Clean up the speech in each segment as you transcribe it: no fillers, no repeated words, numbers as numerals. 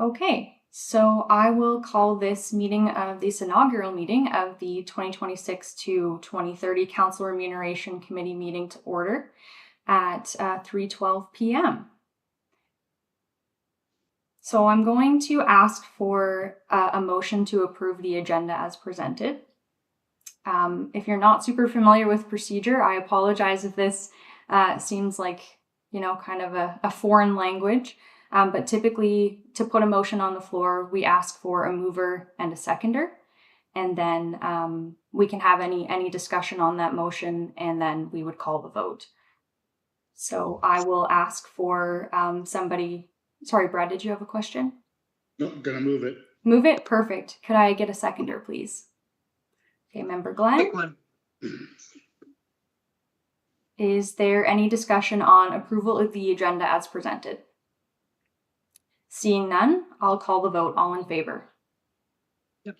Okay, so I will call this inaugural meeting of the 2026 to 2030 Council Remuneration Committee meeting to order at 3:12 p.m. So I'm going to ask for a motion to approve the agenda as presented. If you're not super familiar with procedure, I apologize if this seems like, kind of a foreign language. But typically, to put a motion on the floor, we ask for a mover and a seconder, and then we can have any discussion on that motion, and then we would call the vote. So I will ask for somebody. Sorry, Brad, did you have a question? No, I'm gonna move it. Move it? Perfect. Could I get a seconder, please? Okay, Member Glenn. Is there any discussion on approval of the agenda as presented? Seeing none, I'll call the vote. All in favor? Yep.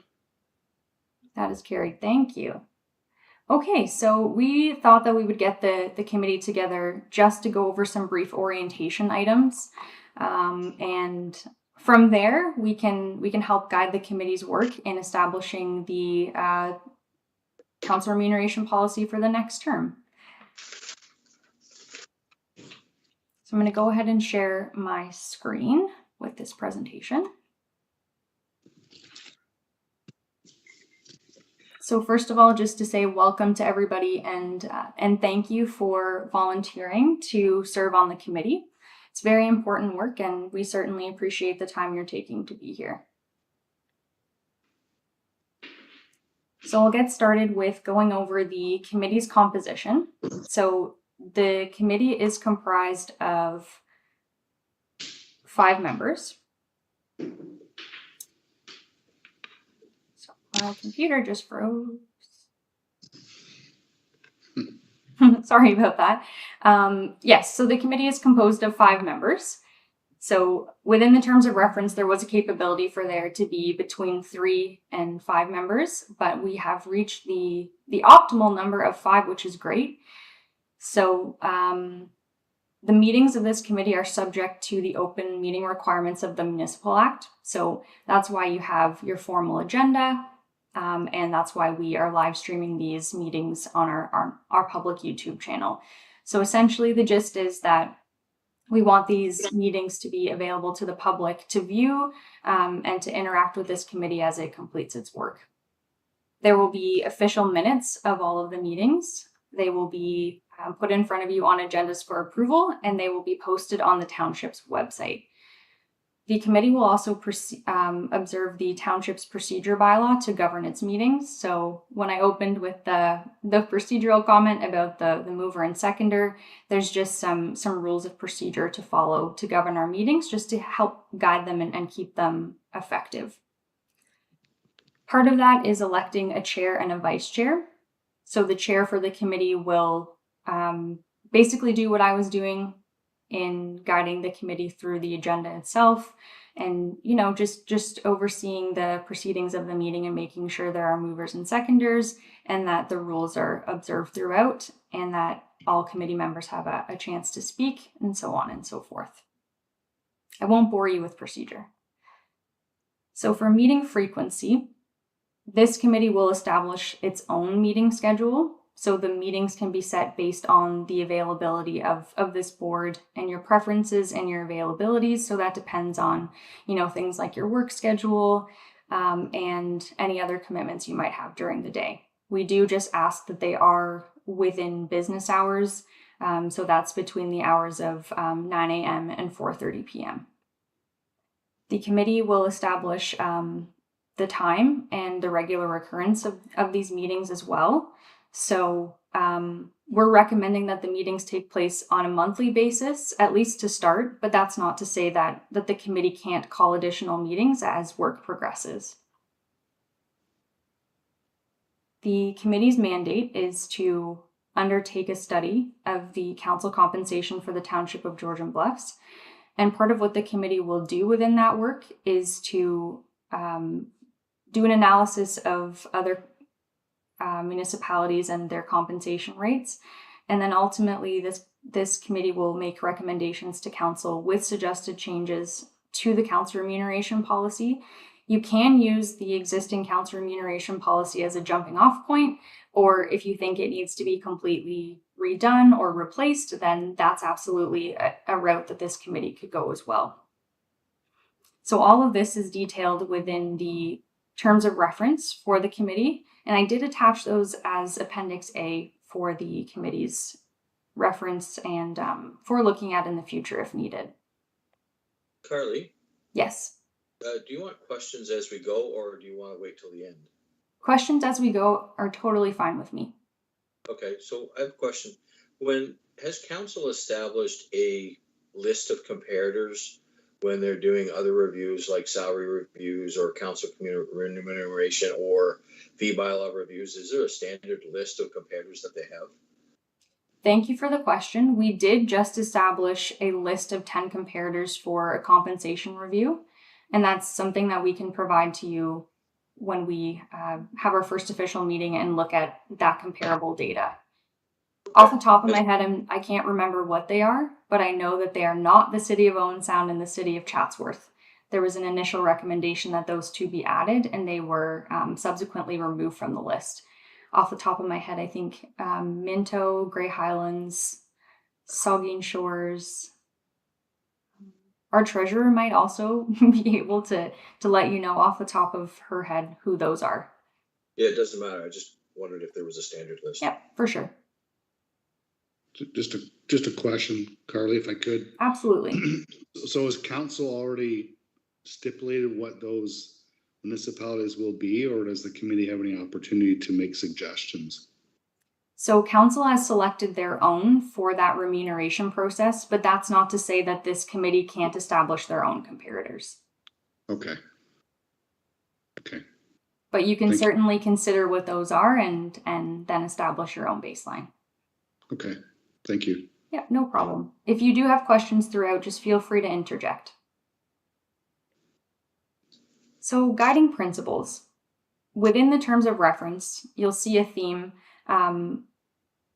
That is carried. Thank you. Okay, so we thought that we would get the committee together just to go over some brief orientation items. And from there, we can help guide the committee's work in establishing the council remuneration policy for the next term. So I'm going to go ahead and share my screen with this presentation. So first of all, just to say welcome to everybody and thank you for volunteering to serve on the committee. It's very important work, and we certainly appreciate the time you're taking to be here. So I'll get started with going over the committee's composition. So the committee is comprised of 5 members. So my computer just froze. Sorry about that. Yes, so the committee is composed of 5 members. So within the terms of reference, there was a capability for there to be between 3 and 5 members, but we have reached the optimal number of 5, which is great. So the meetings of this committee are subject to the open meeting requirements of the Municipal Act. So that's why you have your formal agenda, and that's why we are live streaming these meetings on our public YouTube channel. So essentially the gist is that we want these meetings to be available to the public to view and to interact with this committee as it completes its work. There will be official minutes of all of the meetings. They will be put in front of you on agendas for approval, and they will be posted on the township's website. The committee will also observe the township's procedure bylaw to govern its meetings. So when I opened with the procedural comment about the mover and seconder, there's just some rules of procedure to follow to govern our meetings, just to help guide them and keep them effective. Part of that is electing a chair and a vice chair. So the chair for the committee will basically do what I was doing in guiding the committee through the agenda itself, and just overseeing the proceedings of the meeting and making sure there are movers and seconders and that the rules are observed throughout and that all committee members have a chance to speak, and so on and so forth. I won't bore you with procedure. So for meeting frequency, this committee will establish its own meeting schedule. So the meetings can be set based on the availability of this board and your preferences and your availabilities. So that depends on, things like your work schedule and any other commitments you might have during the day. We do just ask that they are within business hours. So that's between the hours of 9 a.m. and 4:30 p.m. The committee will establish the time and the regular recurrence of these meetings as well. So we're recommending that the meetings take place on a monthly basis, at least to start, but that's not to say that the committee can't call additional meetings as work progresses. The committee's mandate is to undertake a study of the council compensation for the Township of Georgian Bluffs. And part of what the committee will do within that work is to do an analysis of other municipalities and their compensation rates. And then ultimately this committee will make recommendations to council with suggested changes to the council remuneration policy. You can use the existing council remuneration policy as a jumping off point, or if you think it needs to be completely redone or replaced, then that's absolutely a route that this committee could go as well. So all of this is detailed within the terms of reference for the committee, and I did attach those as Appendix A for the committee's reference and for looking at in the future if needed. Carly, Yes. do you want questions as we go, or do you want to wait till the end? Questions as we go are totally fine with me. Okay, so I have a question. Has council established a list of comparators when they're doing other reviews like salary reviews or council remuneration or fee bylaw reviews? Is there a standard list of comparators that they have? Thank you for the question. We did just establish a list of 10 comparators for a compensation review, and that's something that we can provide to you when we have our first official meeting and look at that comparable data. Off the top of my head, I can't remember what they are, but I know that they are not the City of Owen Sound and the City of Chatsworth. There was an initial recommendation that those two be added, and they were subsequently removed from the list. Off the top of my head, I think Minto, Grey Highlands, Saugeen Shores. Our treasurer might also be able to let you know off the top of her head who those are. Yeah, it doesn't matter. I just wondered if there was a standard list. Yep, for sure. Just a question, Carly, if I could. Absolutely. So has council already stipulated what those municipalities will be, or does the committee have any opportunity to make suggestions? So council has selected their own for that remuneration process, but that's not to say that this committee can't establish their own comparators. Okay. But you can certainly consider what those are and then establish your own baseline. Okay, thank you. Yeah, no problem. If you do have questions throughout, just feel free to interject. So guiding principles. Within the terms of reference, you'll see a theme.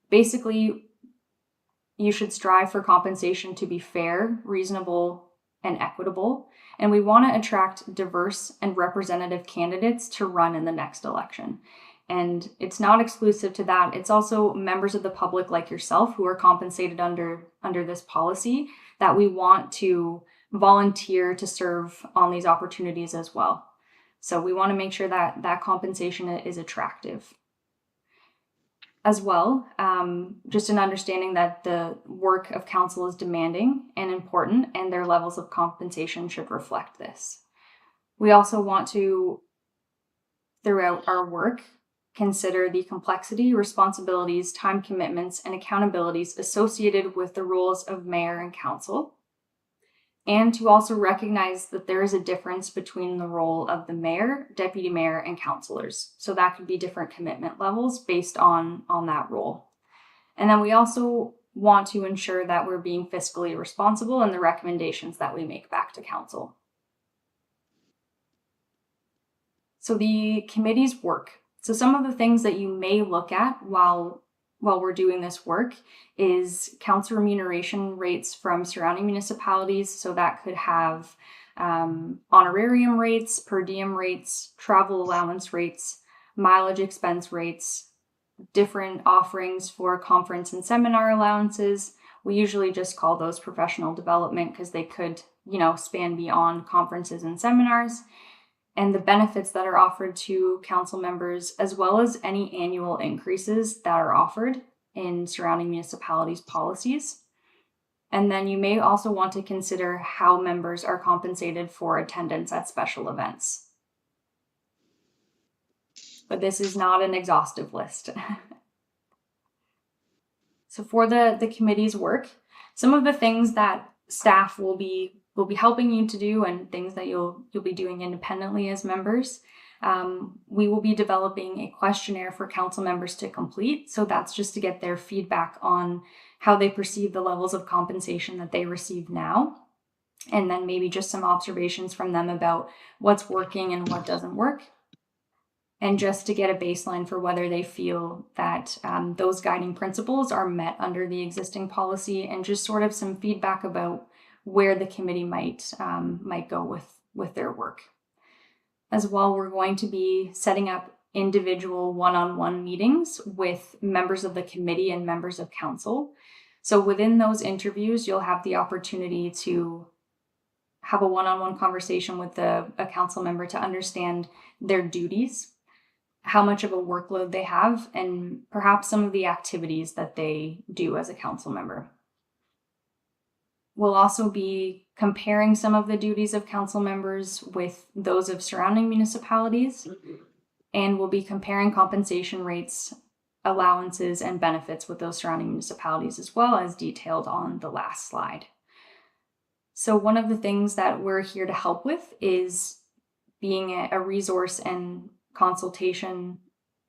Basically, you should strive for compensation to be fair, reasonable, and equitable. And we want to attract diverse and representative candidates to run in the next election. And it's not exclusive to that. It's also members of the public like yourself who are compensated under this policy that we want to volunteer to serve on these opportunities as well. So we want to make sure that that compensation is attractive. As well, just an understanding that the work of council is demanding and important, and their levels of compensation should reflect this. We also want to, throughout our work, consider the complexity, responsibilities, time commitments, and accountabilities associated with the roles of mayor and council, and to also recognize that there is a difference between the role of the mayor, deputy mayor, and councillors. So that could be different commitment levels based on that role. And then we also want to ensure that we're being fiscally responsible in the recommendations that we make back to council. So the committee's work. So some of the things that you may look at while we're doing this work is council remuneration rates from surrounding municipalities. So that could have honorarium rates, per diem rates, travel allowance rates, mileage expense rates, different offerings for conference and seminar allowances. We usually just call those professional development because they could, span beyond conferences and seminars. And the benefits that are offered to council members, as well as any annual increases that are offered in surrounding municipalities' policies. And then you may also want to consider how members are compensated for attendance at special events. But this is not an exhaustive list. So for the committee's work, some of the things that staff will be helping you to do and things that you'll be doing independently as members. We will be developing a questionnaire for council members to complete. So that's just to get their feedback on how they perceive the levels of compensation that they receive now. And then maybe just some observations from them about what's working and what doesn't work. And just to get a baseline for whether they feel that those guiding principles are met under the existing policy, and just sort of some feedback about where the committee might go with their work. As well, we're going to be setting up individual one-on-one meetings with members of the committee and members of council. So within those interviews, you'll have the opportunity to have a one-on-one conversation with a council member to understand their duties, how much of a workload they have, and perhaps some of the activities that they do as a council member. We'll also be comparing some of the duties of council members with those of surrounding municipalities, and we'll be comparing compensation rates, allowances, and benefits with those surrounding municipalities, as well as detailed on the last slide. So one of the things that we're here to help with is being a resource and consultation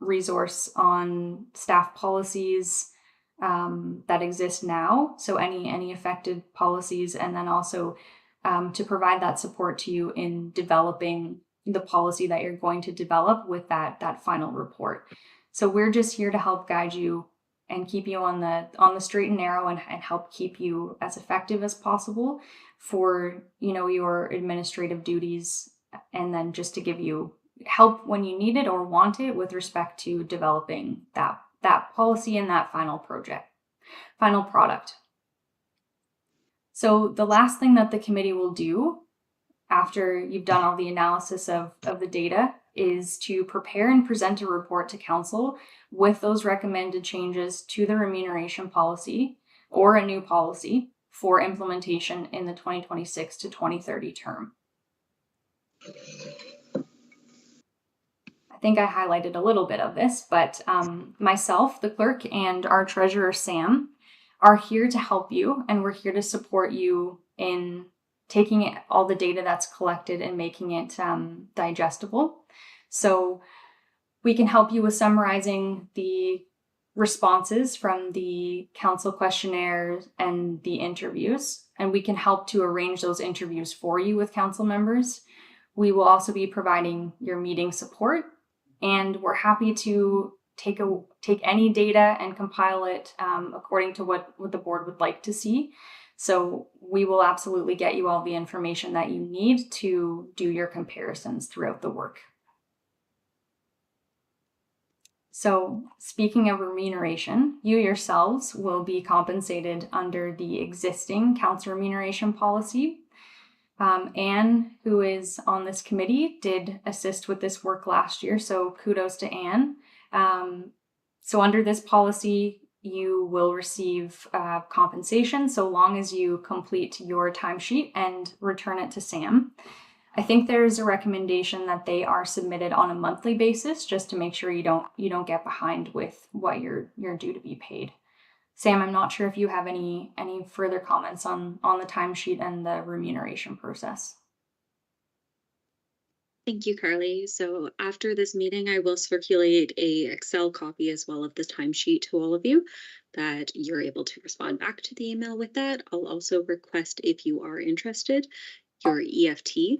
resource on staff policies that exist now. So any affected policies, and then also to provide that support to you in developing the policy that you're going to develop with that final report. So we're just here to help guide you and keep you on the straight and narrow, and help keep you as effective as possible for your administrative duties, and then just to give you help when you need it or want it with respect to developing that policy and that final product. So the last thing that the committee will do after you've done all the analysis of the data is to prepare and present a report to council with those recommended changes to the remuneration policy or a new policy for implementation in the 2026 to 2030 term. I think I highlighted a little bit of this, but myself, the clerk, and our treasurer, Sam, are here to help you, and we're here to support you in taking all the data that's collected and making it digestible. So we can help you with summarizing the responses from the council questionnaire and the interviews, and we can help to arrange those interviews for you with council members. We will also be providing your meeting support, and we're happy to take any data and compile it according to what the board would like to see. So we will absolutely get you all the information that you need to do your comparisons throughout the work. So speaking of remuneration, you yourselves will be compensated under the existing council remuneration policy. Anne, who is on this committee, did assist with this work last year, so kudos to Anne. So under this policy, you will receive compensation so long as you complete your timesheet and return it to Sam. I think there's a recommendation that they are submitted on a monthly basis, just to make sure you don't get behind with what you're due to be paid. Sam, I'm not sure if you have any further comments on the timesheet and the remuneration process. Thank you, Carly. So after this meeting, I will circulate a Excel copy as well of the timesheet to all of you, that you're able to respond back to the email with that. I'll also request, if you are interested, your EFT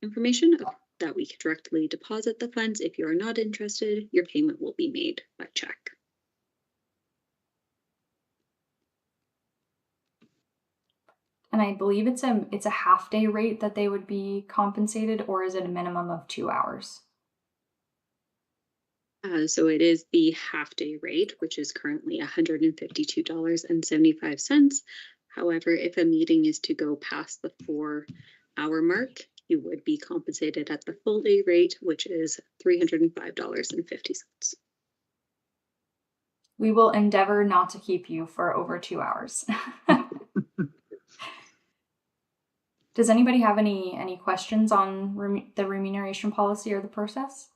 information that we can directly deposit the funds. If you're not interested, your payment will be made by check. And I believe it's a half-day rate that they would be compensated, or is it a minimum of 2 hours? So it is the half-day rate, which is currently $152.75. However, if a meeting is to go past the 4-hour mark, you would be compensated at the full-day rate, which is $305.50. We will endeavor not to keep you for over 2 hours. Does anybody have any questions on the remuneration policy or the process?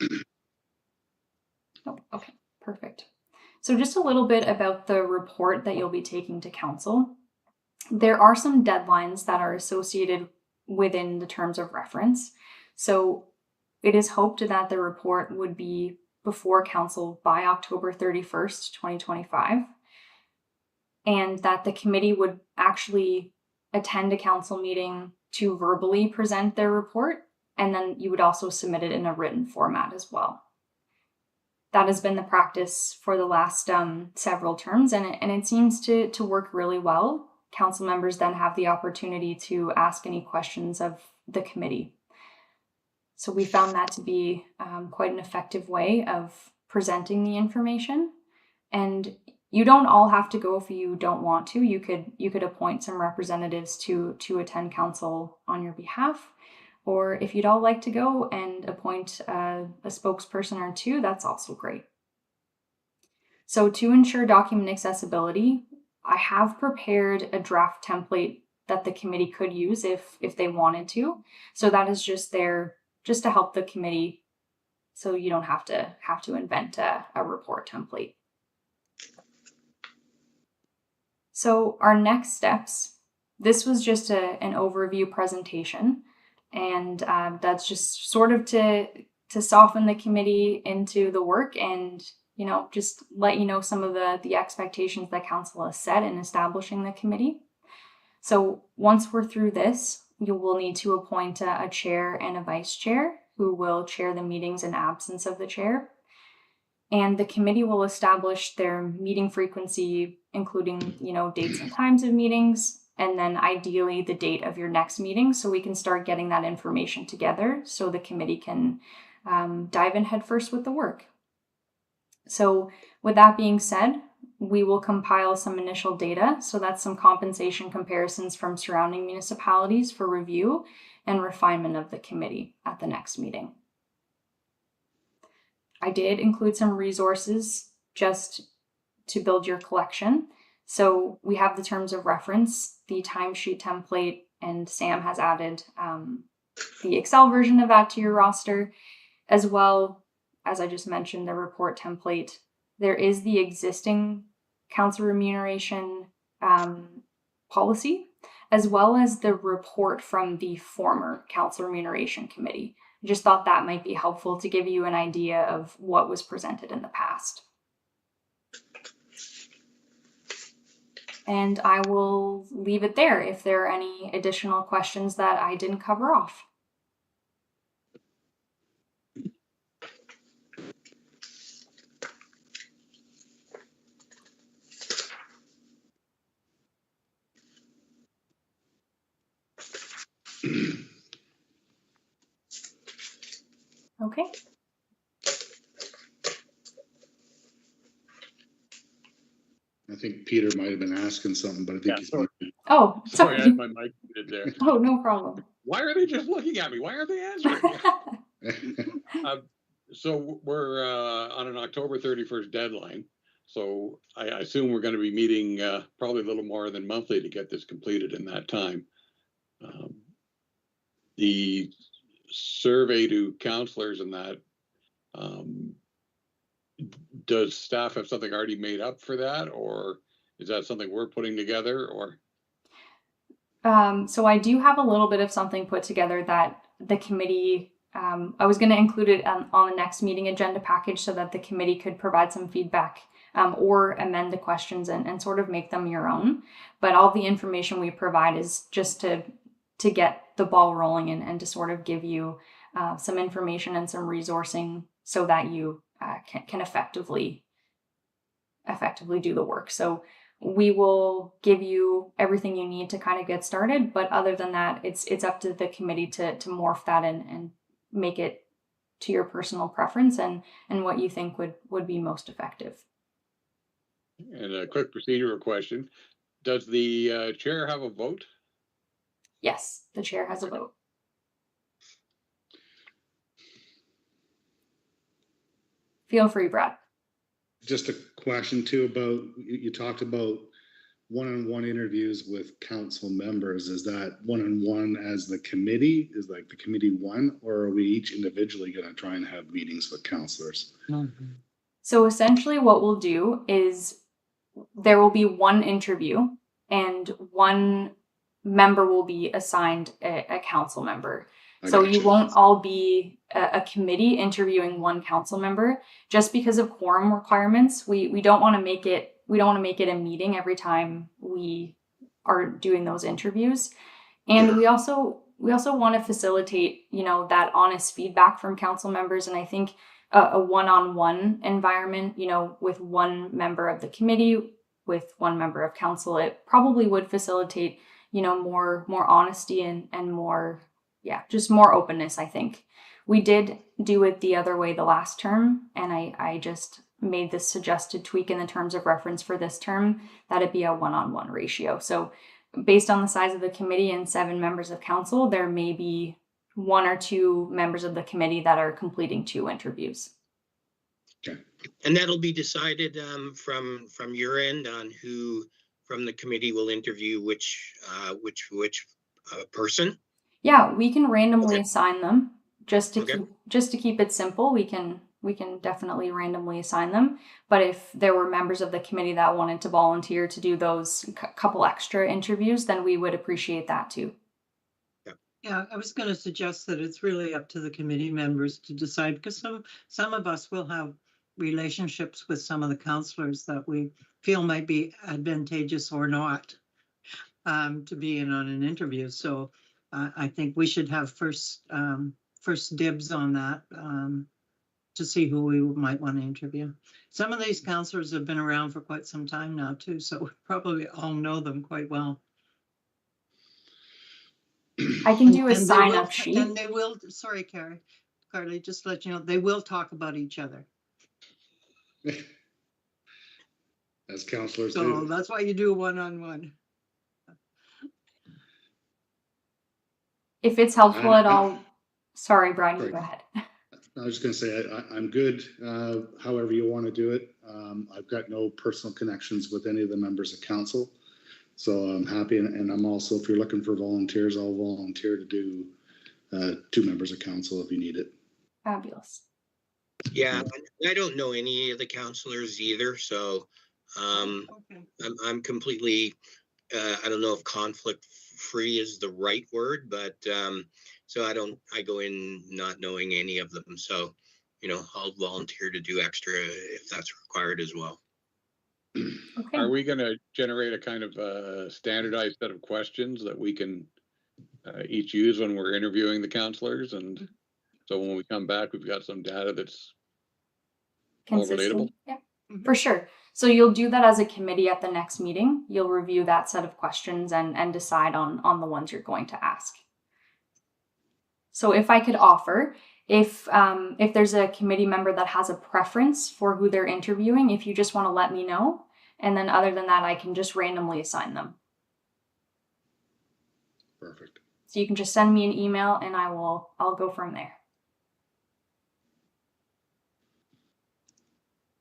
Oh, okay, perfect. So just a little bit about the report that you'll be taking to council. There are some deadlines that are associated within the terms of reference. So it is hoped that the report would be before council by October 31st, 2025, and that the committee would actually attend a council meeting to verbally present their report, and then you would also submit it in a written format as well. That has been the practice for the last several terms, and it seems to work really well. council members then have the opportunity to ask any questions of the committee. So we found that to be quite an effective way of presenting the information. And you don't all have to go if you don't want to. You could appoint some representatives to attend council on your behalf. Or if you'd all like to go and appoint a spokesperson or two, that's also great. So to ensure document accessibility, I have prepared a draft template that the committee could use if they wanted to. So that is just there just to help the committee, so you don't have to invent a report template. So our next steps, this was just an overview presentation, and that's just sort of to soften the committee into the work and, you know, just let you know some of the expectations that council has set in establishing the committee. So once we're through this, you will need to appoint a chair and a vice chair who will chair the meetings in absence of the chair. And the committee will establish their meeting frequency, including, you know, dates and times of meetings, and then ideally the date of your next meeting, so we can start getting that information together so the committee can dive in headfirst with the work. So with that being said, we will compile some initial data. So that's some compensation comparisons from surrounding municipalities for review and refinement of the committee at the next meeting. I did include some resources just to build your collection. So we have the terms of reference, the timesheet template, and Sam has added the Excel version of that to your roster, as well as I just mentioned, the report template. There is the existing council remuneration policy, as well as the report from the former council remuneration committee. I just thought that might be helpful to give you an idea of what was presented in the past. And I will leave it there if there are any additional questions that I didn't cover off. Okay. I think Peter might have been asking something, but I think Yeah, he's sorry. Oh, Sorry, I sorry. had my mic muted there. Oh, no problem. Why are they just looking at me? Why aren't they answering? So we're on an October 31st deadline. So I assume we're going to be meeting probably a little more than monthly to get this completed in that time. The survey to counselors and that, does staff have something already made up for that, or is that something we're putting together, or? So I do have a little bit of something put together that the committee, I was going to include it on the next meeting agenda package so that the committee could provide some feedback or amend the questions and sort of make them your own. But all the information we provide is just to get the ball rolling and to sort of give you some information and some resourcing so that you can effectively do the work. So we will give you everything you need to kind of get started, but other than that, it's up to the committee to morph that and make it to your personal preference and what you think would be most effective. And a quick procedural question. Does the chair have a vote? Yes, the chair has a vote. Feel free, Brad. Just a question too about, you talked about one-on-one interviews with council members. Is that one-on-one as the committee? Is like the committee one, or are we each individually going to try and have meetings with councilors? Mm-hmm. So essentially what we'll do is there will be one interview and one member will be assigned a council member. So you won't all be a committee interviewing one council member just because of quorum requirements. We don't want to make it a meeting every time we are doing those interviews. And we also want to facilitate, that honest feedback from council members. And I think a one-on-one environment, with one member of the committee with one member of council, it probably would facilitate, more honesty and more, just more openness, I think. We did do it the other way the last term, and I just made this suggested tweak in the terms of reference for this term, that it be a 1-on-1 ratio. So based on the size of the committee and 7 members of council, there may be 1 or 2 members of the committee that are completing 2 interviews. Okay. And that'll be decided from your end on who from the committee will interview which person? Yeah, we can randomly Okay. assign them just to Okay. keep it simple. We can definitely randomly assign them. But if there were members of the committee that wanted to volunteer to do those couple extra interviews, then we would appreciate that too. Yeah, I was going to suggest that it's really up to the committee members to decide, because some of us will have relationships with some of the councillors that we feel might be advantageous or not to be in on an interview. So I think we should have first dibs on that to see who we might want to interview. Some of these councillors have been around for quite some time now too, so we probably all know them quite well. I can do a And they sign-up will- sheet. And they will, sorry, Carly, just to let you know, they will talk about each other. As councillors So do. that's why you do one-on-one. If it's helpful at all, sorry, Brian, you Sorry. go ahead. I was just gonna say, I'm good, however you want to do it. I've got no personal connections with any of the members of council. So I'm happy, and I'm also, if you're looking for volunteers, I'll volunteer to do 2 members of council if you need it. Fabulous. Yeah, I don't know any of the councillors either, so Okay. I'm completely, I don't know if conflict free is the right word, but so I go in not knowing any of them. So, I'll volunteer to do extra if that's required as well. Okay. Are we going to generate a kind of standardized set of questions that we can each use when we're interviewing the counselors? And so when we come back, we've got some data that's more relatable? Yeah, for sure. So you'll do that as a committee at the next meeting. You'll review that set of questions and decide on the ones you're going to ask. So if I could offer, if there's a committee member that has a preference for who they're interviewing, if you just want to let me know, and then other than that, I can just randomly assign them. Perfect. So you can just send me an email and I'll go from there.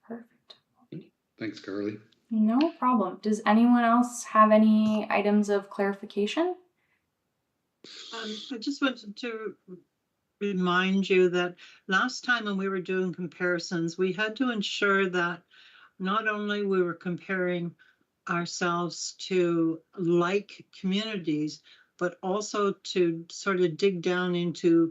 Perfect. Thanks, Carly. No problem. Does anyone else have any items of clarification? I just wanted to remind you that last time when we were doing comparisons, we had to ensure that not only we were comparing ourselves to like communities, but also to sort of dig down into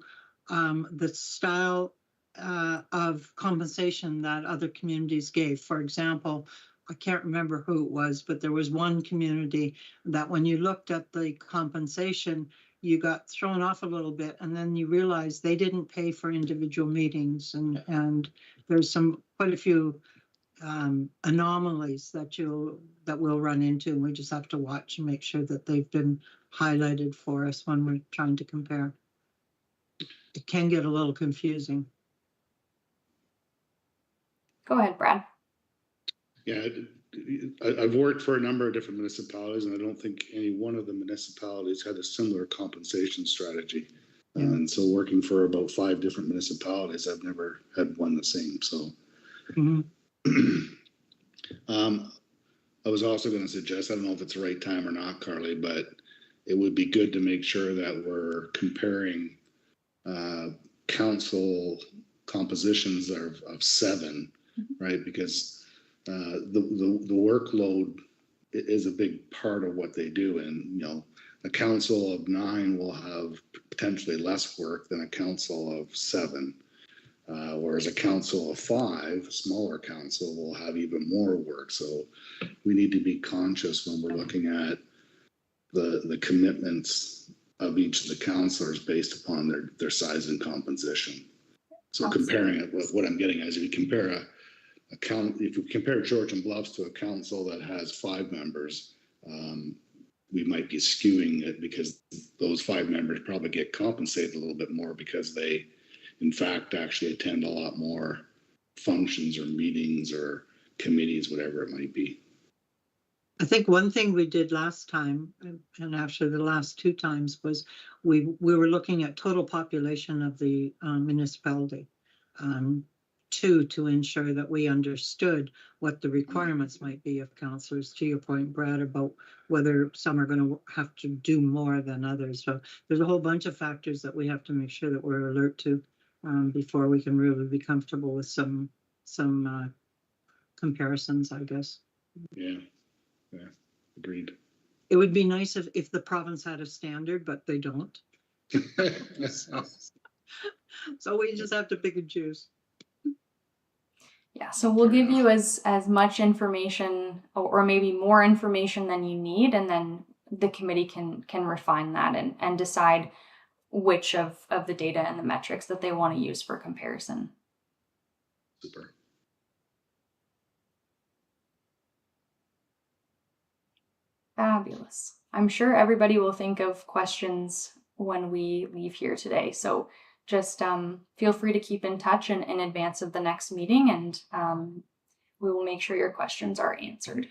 the style of compensation that other communities gave. For example, I can't remember who it was, but there was one community that when you looked at the compensation, you got thrown off a little bit, and then you realized they didn't pay for individual meetings, and there's quite a few anomalies that we'll run into, and we just have to watch and make sure that they've been highlighted for us when we're trying to compare. It can get a little confusing. Go ahead, Brad. Yeah, I've worked for a number of different municipalities, and I don't think any one of the municipalities had a similar compensation strategy. Yeah. And so working for about 5 different municipalities, I've never had one the same. So I was also going to suggest, I don't know if it's the right time or not, Carly, but it would be good to make sure that we're comparing council compositions of 7, right? Because the workload is a big part of what they do, and a council of 9 will have potentially less work than a council of 7, whereas a council of 5, a smaller council, will have even more work. So we need to be conscious when we're looking at the commitments of each of the councillors based upon their size and composition. So comparing it with what I'm getting at is, if you compare if you compare Georgian Bluffs to a council that has 5 members, we might be skewing it because those 5 members probably get compensated a little bit more because they, in fact, actually attend a lot more functions or meetings or committees, whatever it might be. I think one thing we did last time, and actually the last 2 times, was we were looking at total population of the municipality, to ensure that we understood what the requirements might be of councillors, to your point, Brad, about whether some are going to have to do more than others. So there's a whole bunch of factors that we have to make sure that we're alert to before we can really be comfortable with some comparisons, I guess. Yeah, agreed. It would be nice if the province had a standard, but they don't. So we just have to pick and choose. Yeah, so we'll give you as much information or maybe more information than you need, and then the committee can refine that and decide which of the data and the metrics that they want to use for comparison. Super. Fabulous. I'm sure everybody will think of questions when we leave here today. So just feel free to keep in touch in advance of the next meeting, and we will make sure your questions are answered.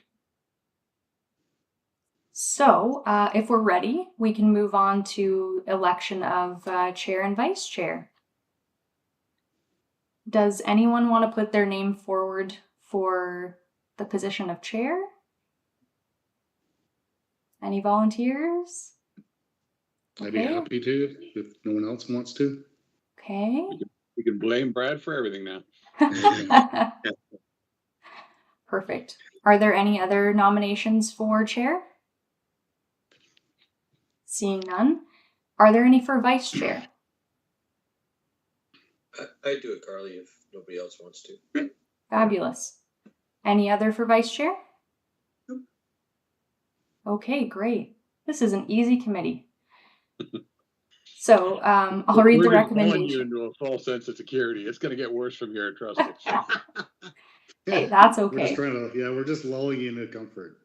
So if we're ready, we can move on to election of chair and vice chair. Does anyone want to put their name forward for the position of chair? Any volunteers? I'd be happy to if no one else wants to. Okay. We can blame Brad for everything now. Perfect. Are there any other nominations for chair? Seeing none. Are there any for vice chair? I'd do it, Carly, if nobody else wants to. Fabulous. Any other for vice chair? Okay, great. This is an easy committee. So I'll read the recommendation. You into a false sense of security. It's going to get worse from here, trust me. Hey, that's okay. We're just trying to, we're just lulling you into comfort.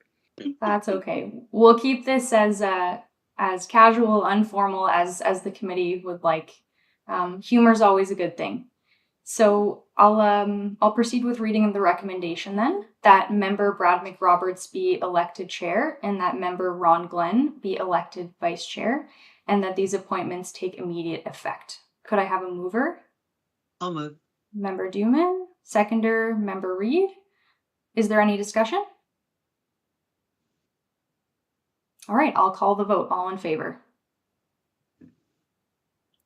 That's okay. We'll keep this as casual, informal as the committee would like. Humor is always a good thing. So I'll proceed with reading of the recommendation then, that member Brad McRoberts be elected chair and that member Ron Glenn be elected vice chair, and that these appointments take immediate effect. Could I have a mover? I'll move. Member Duman, seconder member Reed. Is there any discussion? All right, I'll call the vote. All in favor?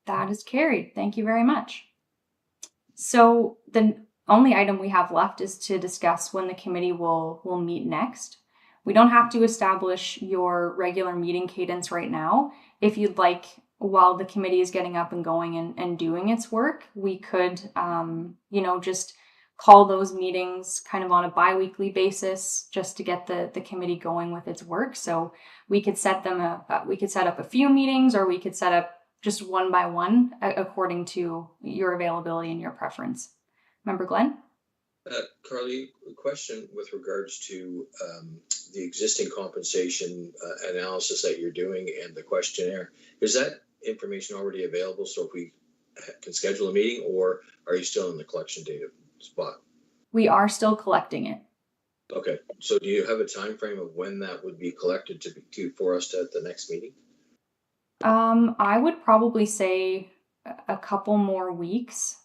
That is carried. Thank you very much. So the only item we have left is to discuss when the committee will meet next. We don't have to establish your regular meeting cadence right now. If you'd like, while the committee is getting up and going and doing its work, we could, just call those meetings kind of on a bi-weekly basis just to get the committee going with its work. So we could set up a few meetings, or we could set up just one by one according to your availability and your preference. Member Glenn? Carly, a question with regards to the existing compensation analysis that you're doing and the questionnaire. Is that information already available so if we can schedule a meeting, or are you still in the collection data spot? We are still collecting it. Okay, so do you have a time frame of when that would be collected for us at the next meeting? I would probably say a couple more weeks.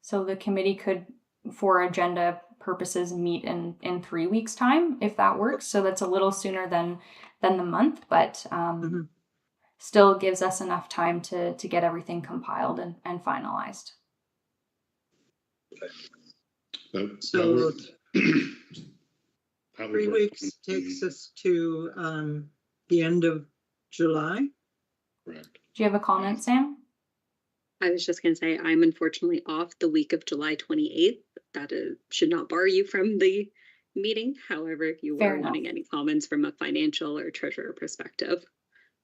So the committee could, for agenda purposes, meet in 3 weeks' time, if that works. So that's a little sooner than the month, but still gives us enough time to get everything compiled and finalized. Okay. So 3 weeks takes us to the end of July. Correct. Do you have a comment, Sam? I was just going to say, I'm unfortunately off the week of July 28th. That should not bar you from the meeting. However, if you were wanting any comments from a financial or treasurer perspective,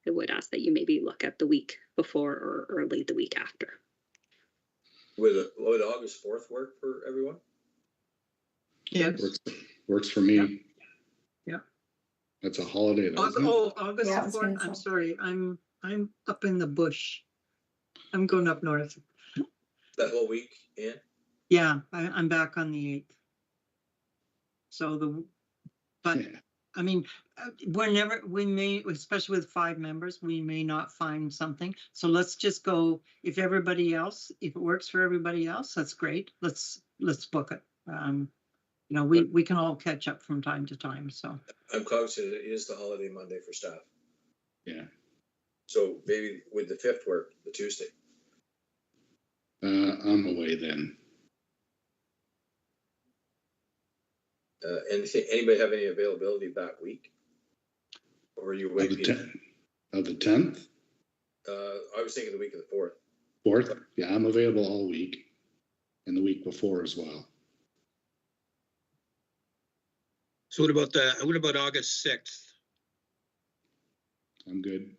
I would ask that you maybe look at the week before or early the week after. Would August 4th work for everyone? Yes. Works for me. Yeah. That's a holiday, though, isn't it? August Yeah, I the was 4th. gonna I'm say. sorry. I'm up in the bush. I'm going up north. That whole week, Ann? Yeah, I'm back on the 8th. So but Yeah. I mean, we may, especially with 5 members, we may not find something. So let's just go, if it works for everybody else, that's great. Let's book it. We can all catch up from time to time, so. I'm cognizant it is the holiday Monday for staff. Yeah. So maybe would the 5th work, the Tuesday? I'm away then. Anybody have any availability that week? Or are you away, Peter? Of the 10th? I was thinking the week of the 4th. 4th? Yeah, I'm available all week and the week before as well. So what about August 6th? I'm good.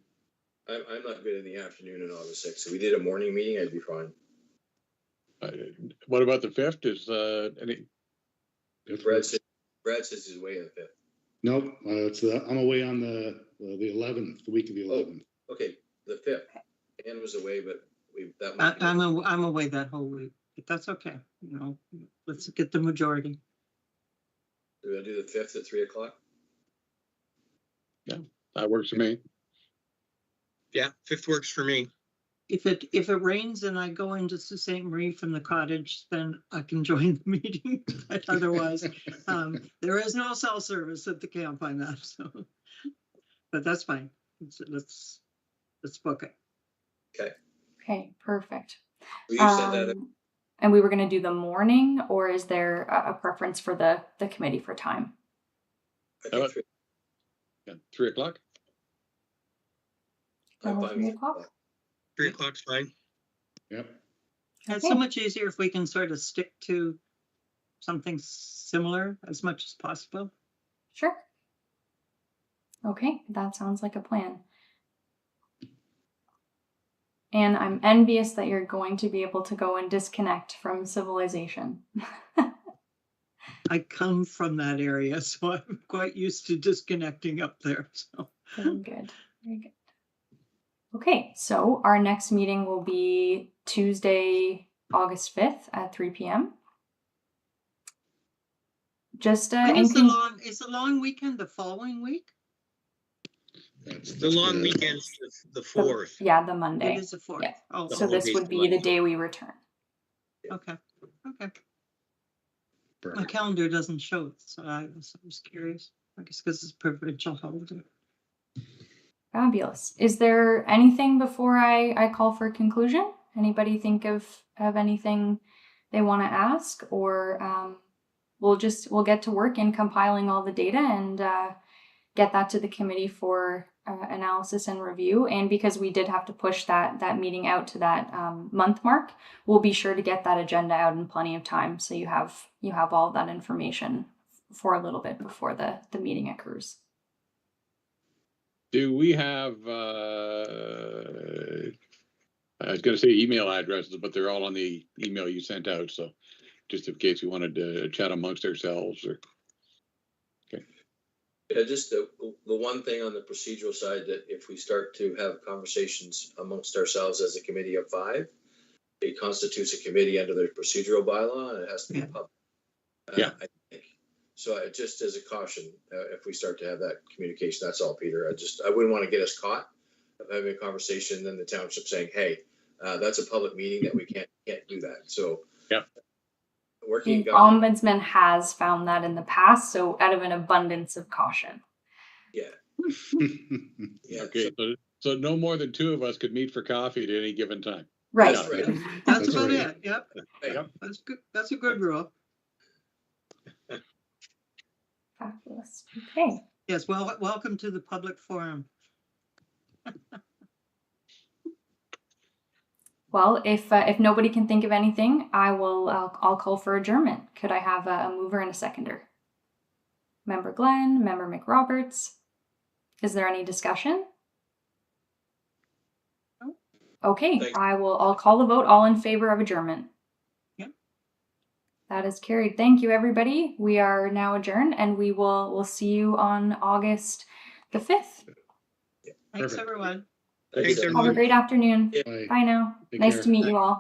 I'm not good in the afternoon on August 6th. So we did a morning meeting, I'd be fine. What about the 5th? Is any? Brad says he's away on the 5th. Nope, I'm away on the 11th, the week of the 11th. Okay, the 5th. Ann was away, but that might be. I'm away that whole week, but that's okay. Let's get the majority. Do I do the 5th at 3 o'clock? Yeah, that works for me. Yeah, 5th works for me. If it rains and I go into Sault Ste. Marie from the cottage, then I can join the meeting. But otherwise, there is no cell service at the camp on that. So, but that's fine. Let's book it. Okay, perfect. Will you send that? And we were going to do the morning, or is there a preference for the committee for time? I think 3. Yeah, 3 o'clock. I'm Oh, fine 3 with o'clock? 3 o'clock's fine. Yep. It's Okay. so much easier if we can sort of stick to something similar as much as possible. Sure. Okay, that sounds like a plan. And I'm envious that you're going to be able to go and disconnect from civilization. I come from that area, so I'm quite used to disconnecting up there. So. Very good. Very good. Okay, so our next meeting will be Tuesday, August 5th at 3 p.m. Just Is the long weekend the following week? That's The long weekend's the 4th. Yeah, the Monday. It is the 4th. Yeah. Oh, So this holidays would be the Monday. day we return. okay. My perfect. calendar doesn't show it, so I was curious. I guess because it's a provincial holiday. Fabulous. Is there anything before I call for conclusion? Anybody think of anything they want to ask, or we'll get to work in compiling all the data and get that to the committee for analysis and review. And because we did have to push that meeting out to that month mark, we'll be sure to get that agenda out in plenty of time, so you have all that information for a little bit before the meeting occurs. Do we have, I was going to say email addresses, but they're all on the email you sent out. So just in case you wanted to chat amongst ourselves or. Okay. Yeah, just the one thing on the procedural side, that if we start to have conversations amongst ourselves as a committee of 5, it constitutes a committee under the procedural bylaw, and it has to be public. Yeah. I think. So just as a caution, if we start to have that communication, that's all, Peter. I wouldn't want to get us caught of having a conversation, and then the township saying, "Hey, that's a public meeting that we can't do that." So yeah, The Ombudsman has found that in the past, so out of an abundance of caution. Yeah. Yeah. Okay. So no more than 2 of us could meet for coffee at any given time. Right. That's right. That's That's about right. it. Yep. Yep. That's good. That's a good rule. Fabulous. Okay. Yes. Well, welcome to the public forum. Well, if nobody can think of anything, I'll call for adjournment. Could I have a mover and a seconder? Member Glenn, Member McRoberts. Is there any discussion? No. Okay, Thanks. I'll call the vote. All in favor of adjournment? Yep. That is carried. Thank you, everybody. We are now adjourned, and we'll see you on August the 5th. Thanks, Perfect. everyone. Thank you, Thanks, Deb. Have a everyone. great afternoon. Bye. Bye now. Take Nice care. to meet you all.